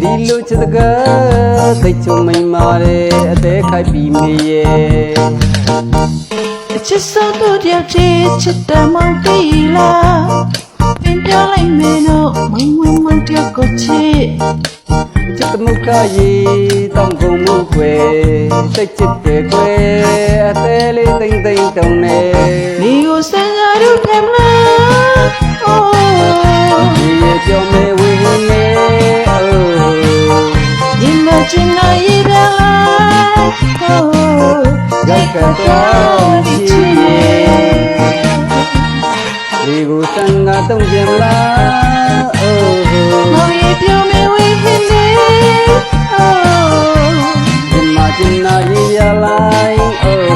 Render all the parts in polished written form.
ဒီလိုချစ်တကားသိချုံမိန်မာတယ်အသေးခိုက်ပြီးနေရဲ့အချစ်ဆုံးတို့တယောက်ချစ်တယ်မောင်တီလာပင်ပြောလိုက်မယ်တော့မတယောက်ကိုချစ်ချစ်တမုခရေတောင်းကုန်မှုခွဲစိတ်ချစ်တယ်ခွဲအသေးလေးတိမ်တိမ်တုံနေဒီကိုစံကားတို့ကမလားအိုးဒီရဲ့ပြောမေဝေနေချင်နာရည်လာဟိုးရိုက်ကတော့ချစ်ဒီကိုစံငါတုံးပြန်လားအိုးမောင်ရဲ့ပြောမေဝေးဟင်းနေအိုးဒီမှာချင်နာရည်လိုက်အိုး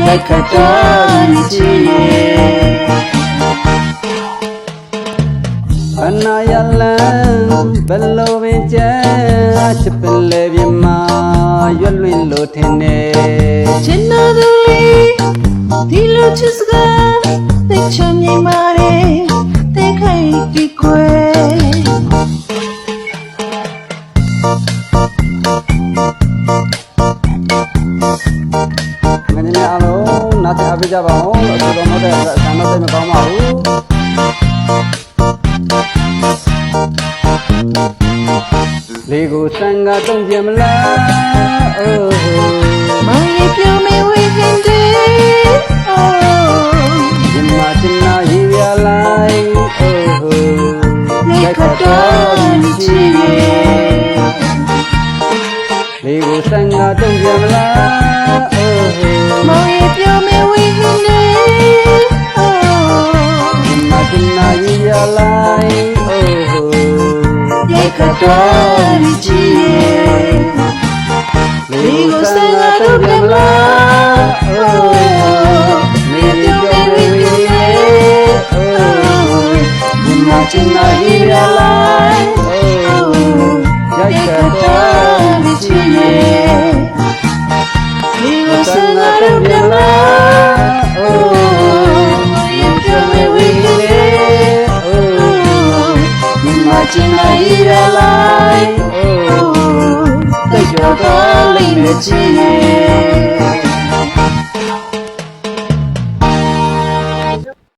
ရိုက်ကတော့ချစ်အနာရလန်ဘယ်လိုပင်ကြချစ်ပင်လေပြမရွတ်လွင်လို့ထင်နေချင်နာသူလေးဒီလိုချစ်စကားသိချင်နေပါလေသိခိုင်ပြီးခွဲငါနေအားလုံးနားချအပြကြပါအောင်လို့ဆိုတော့မဟုတ်တဲ့အဆမ်းတော့သိမကောင်းပါဘူးလေကိုစံကတုံးပြမလားအိုးမောင်ရဲ့ပြောမေဝေးခင်တေအိုးဒီမှာချင်နာရည်ရလိုက်အိုးလက်ကတော့ချီလေကိုစံကတုံးပြမလားအိုးမောင်ရဲ့ပြောမေဝေးခင်တေအိုးဒီမှာချင်နာရည်ရလိုက်အိုးရိုက်ကတော့ချီလေကိုစံငါတို့ကမလားအိုးမေပြောင်းဝေးဝေးအိုးဒီမှာချင်နာရည်လိုက်အိုးရိုက်ကတော့ချီလေကိုစံငါတို့ကမလားအိုးမေပြောင်းဝေးဝေးအိုးဒီမှာချင်နာရည်လိုက်အိုးသိကြတော့လိမ့်မယ်ချင်